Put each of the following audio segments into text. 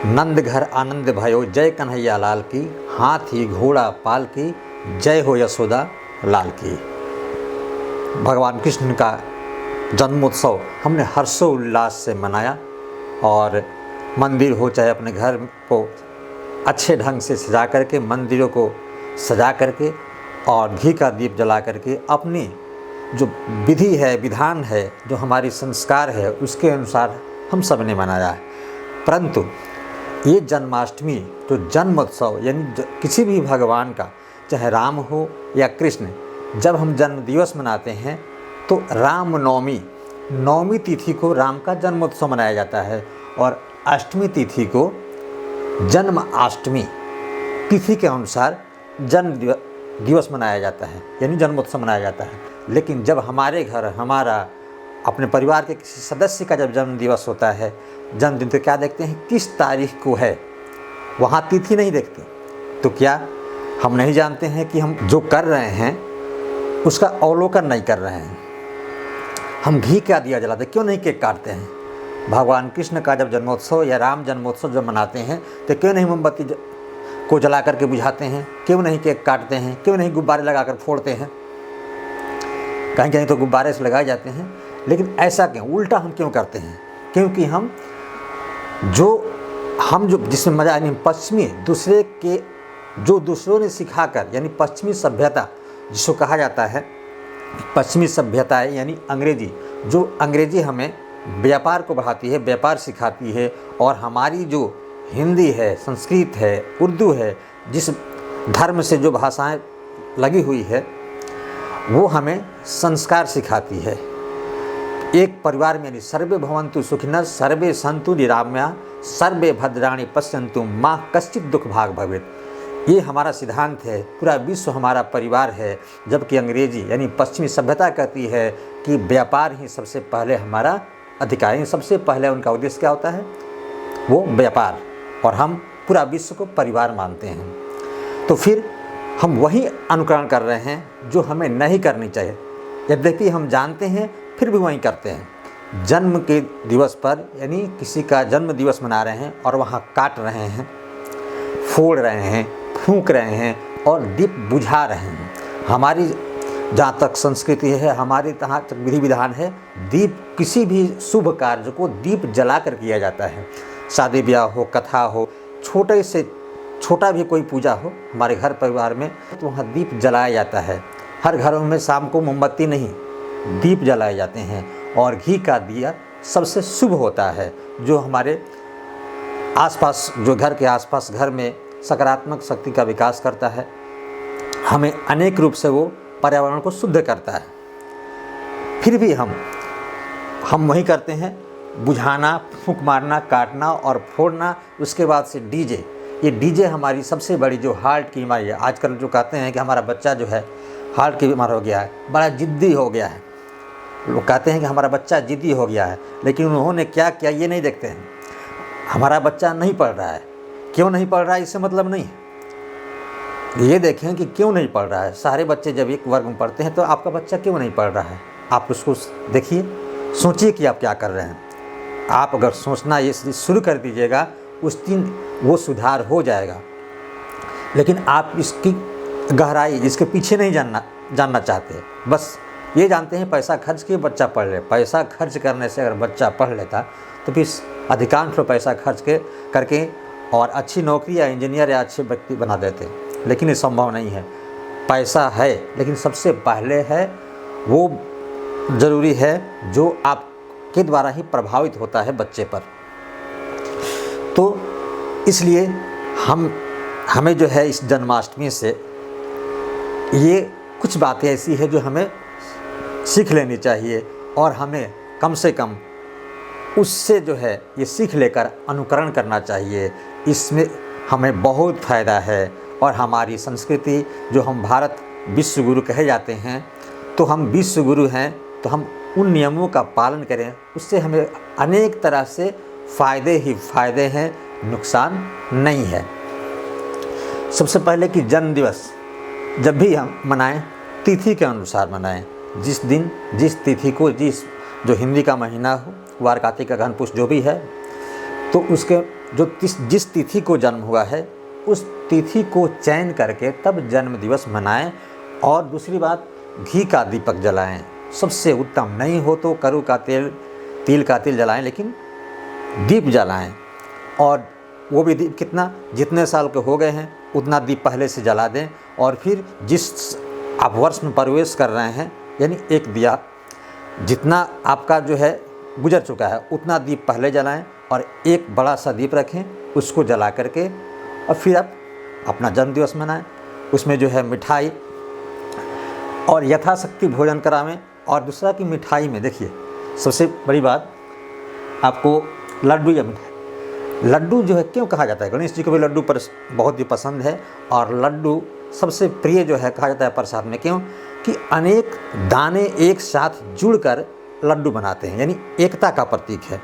नंद घर आनंद भयो जय कन्हैया लाल की, हाथी घोड़ा पाल की जय हो यशोदा लाल की। भगवान कृष्ण का जन्मोत्सव हमने हर्षोल्लास से मनाया और मंदिर हो चाहे अपने घर को अच्छे ढंग से सजा करके, मंदिरों को सजा करके और घी का दीप जला करके अपनी जो विधि है, विधान है, जो हमारी संस्कार है उसके अनुसार हम सब ने मनाया है। परंतु ये जन्माष्टमी जो जन्मोत्सव यानी किसी भी भगवान का, चाहे राम हो या कृष्ण, जब हम जन्म दिवस मनाते हैं तो रामनवमी, नवमी तिथि को राम का जन्मोत्सव मनाया जाता है और अष्टमी तिथि को जन्माष्टमी तिथि के अनुसार जन्म दिवस मनाया जाता है, यानी जन्मोत्सव मनाया जाता है। लेकिन जब हमारे घर, हमारा अपने परिवार के किसी सदस्य का जब जन्म दिवस होता है, जन्मदिन, तो क्या देखते हैं किस तारीख को है, वहाँ तिथि नहीं देखते। तो क्या हम नहीं जानते हैं कि हम जो कर रहे हैं उसका अवलोकन नहीं कर रहे हैं? हम घी का दिया जलाते, क्यों नहीं केक काटते हैं? भगवान कृष्ण का जब जन्मोत्सव या राम जन्मोत्सव जब मनाते हैं तो क्यों नहीं मोमबत्ती को जला करके बुझाते हैं? क्यों नहीं केक काटते हैं? क्यों नहीं गुब्बारे लगाकर फोड़ते हैं? कहीं कहीं तो गुब्बारे से लगाए जाते हैं, लेकिन ऐसा क्यों, उल्टा हम क्यों करते हैं? क्योंकि हम जो जिसमें मजा, यानी पश्चिमी दूसरे के जो दूसरों ने सिखाकर, यानी पश्चिमी सभ्यता जिसको कहा जाता है, पश्चिमी सभ्यता है यानी अंग्रेजी, जो अंग्रेजी हमें व्यापार को बढ़ाती है, व्यापार सिखाती है, और हमारी जो हिंदी है, संस्कृत है, उर्दू है, जिस धर्म से जो भाषाएं लगी हुई है वो हमें संस्कार सिखाती है। एक परिवार में यानी सर्वे भवन्तु सुखिनः सर्वे सन्तु निरामया सर्वे भद्राणि पश्यन्तु माँ कश्चित् दुख भाग भवेत्। ये हमारा सिद्धांत है, पूरा विश्व हमारा परिवार है। जबकि अंग्रेजी यानी पश्चिमी सभ्यता कहती है कि व्यापार ही सबसे पहले हमारा अधिकार, सबसे पहले उनका उद्देश्य क्या होता है, वो व्यापार, और हम पूरा विश्व को परिवार मानते हैं। तो फिर हम वही अनुकरण कर रहे हैं जो हमें नहीं करनी चाहिए। यद्यपि हम जानते हैं फिर भी वही करते हैं। जन्म के दिवस पर यानी किसी का जन्म दिवस मना रहे हैं और वहाँ काट रहे हैं, फोड़ रहे हैं, फूंक रहे हैं और दीप बुझा रहे हैं। हमारी जहाँ तक संस्कृति है, हमारी तहाँ तक विधि विधान है, दीप किसी भी शुभ कार्य को दीप जला कर किया जाता है। शादी ब्याह हो, कथा हो, छोटे से छोटा भी कोई पूजा हो हमारे घर परिवार में, तो वहाँ दीप जलाया जाता है। हर घरों में शाम को मोमबत्ती नहीं, दीप जलाए जाते हैं और घी का दिया सबसे शुभ होता है, जो हमारे आसपास, जो घर के आसपास घर में सकारात्मक शक्ति का विकास करता है। हमें अनेक रूप से वो पर्यावरण को शुद्ध करता है। फिर भी हम वही करते हैं, बुझाना, फूंक मारना, काटना और फोड़ना। उसके बाद से डीजे, ये डीजे हमारी सबसे बड़ी जो हार्ट की बीमारी है। आजकल जो कहते हैं कि हमारा बच्चा जो है हार्ट की बीमार हो गया है, बड़ा जिद्दी हो गया है। लोग कहते हैं कि हमारा बच्चा जिद्दी हो गया है, लेकिन उन्होंने क्या किया ये नहीं देखते हैं। हमारा बच्चा नहीं पढ़ रहा है, क्यों नहीं पढ़ रहा है इससे मतलब नहीं है। ये देखें कि क्यों नहीं पढ़ रहा है। सारे बच्चे जब एक वर्ग में पढ़ते हैं तो आपका बच्चा क्यों नहीं पढ़ रहा है, आप उसको देखिए, सोचिए कि आप क्या कर रहे हैं। आप अगर सोचना ये शुरू कर दीजिएगा, उस दिन वो सुधार हो जाएगा। लेकिन आप इसकी गहराई, इसके पीछे नहीं जानना चाहते। बस ये जानते हैं पैसा खर्च के बच्चा पढ़ ले। पैसा खर्च करने से अगर बच्चा पढ़ लेता तो फिर अधिकांश लोग पैसा खर्च करके और अच्छी नौकरी या इंजीनियर या अच्छे व्यक्ति बना देते। लेकिन ये संभव नहीं है। पैसा है, लेकिन सबसे पहले है वो ज़रूरी है जो आपके द्वारा ही प्रभावित होता है बच्चे पर। तो इसलिए हमें जो है इस जन्माष्टमी से ये कुछ बातें ऐसी है जो हमें सीख लेनी चाहिए, और हमें कम से कम उससे जो है ये सीख लेकर अनुकरण करना चाहिए। इसमें हमें बहुत फ़ायदा है। और हमारी संस्कृति, जो हम भारत विश्व गुरु कहे जाते हैं, तो हम विश्व गुरु हैं, तो हम उन नियमों का पालन करें। उससे हमें अनेक तरह से फ़ायदे ही फ़ायदे हैं, नुकसान नहीं है। सबसे पहले कि जन्म दिवस जब भी हम मनाएं, तिथि के अनुसार मनाएं। जिस दिन, जिस तिथि को, जो हिंदी का महीना हो, वार, कार्तिक, अगहन, पुष जो भी है, तो तो उसके जो जिस तिथि को जन्म हुआ है उस तिथि को चयन करके तब जन्म दिवस मनाएं। और दूसरी बात, घी का दीपक जलाएं, सबसे उत्तम। नहीं हो तो करू का तेल, तिल का तेल जलाएं, लेकिन दीप जलाएं। और वो भी दीप कितना, जितने साल के हो गए हैं उतना दीप पहले से जला दें। और फिर जिस आप वर्ष में प्रवेश कर रहे हैं, यानी एक दिया जितना आपका जो है गुजर चुका है उतना दीप पहले जलाएं और एक बड़ा सा दीप रखें, उसको जला करके और फिर आप अपना जन्मदिवस मनाएं। उसमें जो है मिठाई और यथाशक्ति भोजन करावें। और दूसरा कि मिठाई में देखिए, सबसे बड़ी बात आपको लड्डू या मिठाई, लड्डू जो है क्यों कहा जाता है, गणेश जी को भी लड्डू पर बहुत ही पसंद है और लड्डू सबसे प्रिय जो है कहा जाता है प्रसाद में। क्यों कि अनेक दाने एक साथ जुड़कर लड्डू बनाते हैं, यानी एकता का प्रतीक है,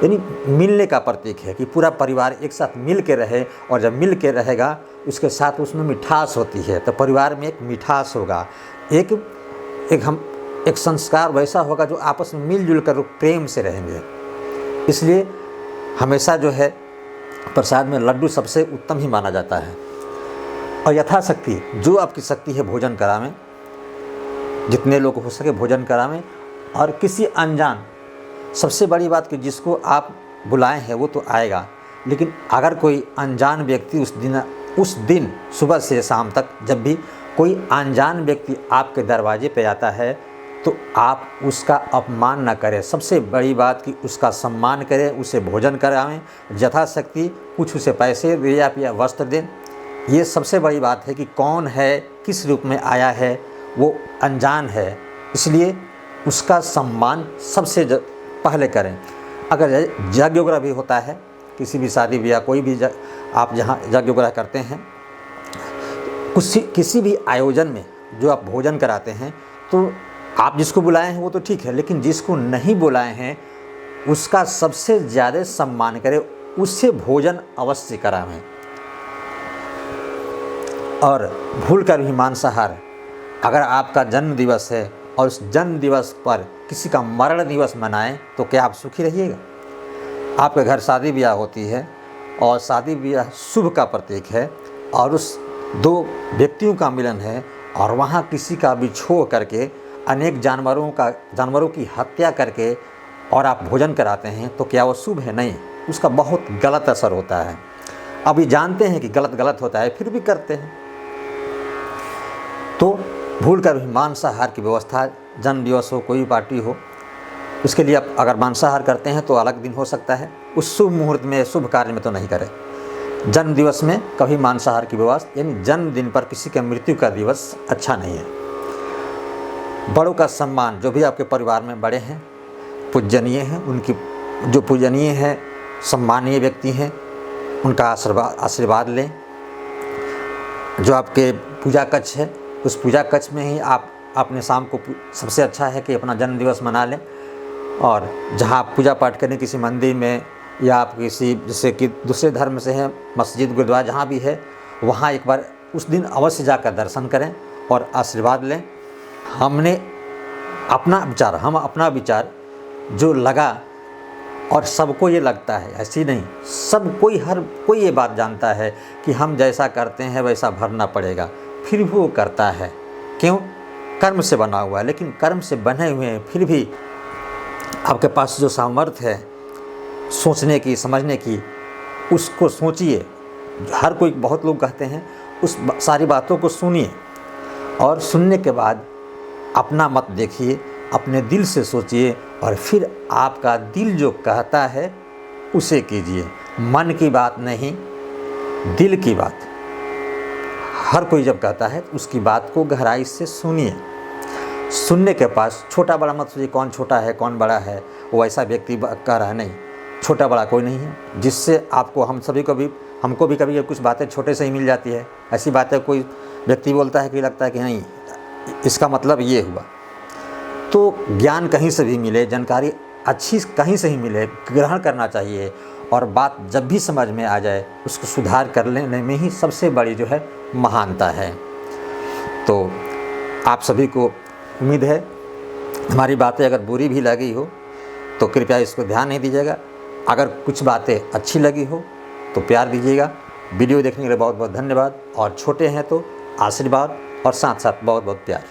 यानी मिलने का प्रतीक है कि पूरा परिवार एक साथ मिल के रहे। और जब मिल के रहेगा उसके साथ उसमें मिठास होती है, तो परिवार में एक मिठास होगा, एक संस्कार वैसा होगा जो आपस में मिलजुल कर प्रेम से रहेंगे। इसलिए हमेशा जो है प्रसाद में लड्डू सबसे उत्तम ही माना जाता है। और यथाशक्ति जो आपकी शक्ति है भोजन करावें, जितने लोग हो सके भोजन करावें। और किसी अनजान, सबसे बड़ी बात कि जिसको आप बुलाए हैं वो तो आएगा, लेकिन अगर कोई अनजान व्यक्ति उस दिन सुबह से शाम तक जब भी कोई अनजान व्यक्ति आपके दरवाजे पे आता है तो आप उसका अपमान न करें। सबसे बड़ी बात कि उसका सम्मान करें, उसे भोजन करावें, यथाशक्ति कुछ उसे पैसे दें या वस्त्र दें। ये सबसे बड़ी बात है कि कौन है, किस रूप में आया है, वो अनजान है, इसलिए उसका सम्मान सबसे पहले करें। अगर यज्ञ वगैरह भी होता है, किसी भी शादी ब्याह कोई भी आप जहाँ यज्ञ वगैरह करते हैं, किसी भी आयोजन में जो आप भोजन कराते हैं, तो आप जिसको बुलाए हैं वो तो ठीक है, लेकिन जिसको नहीं बुलाए हैं उसका सबसे ज़्यादा सम्मान करें, उससे भोजन अवश्य करावें। और भूल कर भी मांसाहार, अगर आपका जन्म दिवस है और उस जन्म दिवस पर किसी का मरण दिवस मनाएं तो क्या आप सुखी रहिएगा। आपके घर शादी ब्याह होती है और शादी ब्याह शुभ का प्रतीक है और उस दो व्यक्तियों का मिलन है और वहाँ किसी का बिछोह करके अनेक जानवरों की हत्या करके और आप भोजन कराते हैं तो क्या वो शुभ है? नहीं, उसका बहुत गलत असर होता है। अभी जानते हैं कि गलत होता है फिर भी करते हैं। तो भूल कर भी मांसाहार की व्यवस्था, जन्म दिवस हो, कोई भी पार्टी हो, उसके लिए आप अगर मांसाहार करते हैं तो अलग दिन हो सकता है, उस शुभ मुहूर्त में, शुभ कार्य में तो नहीं करें। जन्म दिवस में कभी मांसाहार की व्यवस्था, यानी जन्मदिन पर किसी के मृत्यु का दिवस अच्छा नहीं है। बड़ों का सम्मान, जो भी आपके परिवार में बड़े हैं, पूजनीय हैं, उनकी जो पूजनीय हैं, सम्मानीय व्यक्ति हैं, उनका आशीर्वाद लें। जो आपके पूजा कक्ष है, उस पूजा कक्ष में ही आप अपने शाम को सबसे अच्छा है कि अपना जन्म दिवस मना लें। और जहाँ आप पूजा पाठ करें, किसी मंदिर में या आप किसी जैसे कि दूसरे धर्म से हैं, मस्जिद, गुरुद्वारा जहाँ भी है, वहाँ एक बार उस दिन अवश्य जाकर दर्शन करें और आशीर्वाद लें। हम अपना विचार जो लगा और सबको ये लगता है, ऐसी नहीं, हर कोई ये बात जानता है कि हम जैसा करते हैं वैसा भरना पड़ेगा, फिर भी वो करता है। क्यों? कर्म से बना हुआ है। लेकिन कर्म से बने हुए हैं फिर भी आपके पास जो सामर्थ्य है सोचने की, समझने की, उसको सोचिए। हर कोई, बहुत लोग कहते हैं, उस सारी बातों को सुनिए और सुनने के बाद अपना मत देखिए, अपने दिल से सोचिए और फिर आपका दिल जो कहता है उसे कीजिए। मन की बात नहीं, दिल की बात। हर कोई जब कहता है उसकी बात को गहराई से सुनिए। सुनने के पास छोटा बड़ा मत सोचिए, कौन छोटा है कौन बड़ा है, वो ऐसा व्यक्ति कह रहा है, नहीं, छोटा बड़ा कोई नहीं है। जिससे आपको, हमको भी कभी कुछ बातें छोटे से ही मिल जाती है। ऐसी बातें कोई व्यक्ति बोलता है कि लगता है कि नहीं, इसका मतलब ये हुआ। तो ज्ञान कहीं से भी मिले, जानकारी अच्छी कहीं से ही मिले, ग्रहण करना चाहिए। और बात जब भी समझ में आ जाए उसको सुधार कर लेने में ही सबसे बड़ी जो है महानता है। तो आप सभी को उम्मीद है हमारी बातें अगर बुरी भी लगी हो तो कृपया इसको ध्यान नहीं दीजिएगा। अगर कुछ बातें अच्छी लगी हो तो प्यार दीजिएगा। वीडियो देखने के लिए बहुत बहुत धन्यवाद, और छोटे हैं तो आशीर्वाद और साथ साथ बहुत बहुत प्यार।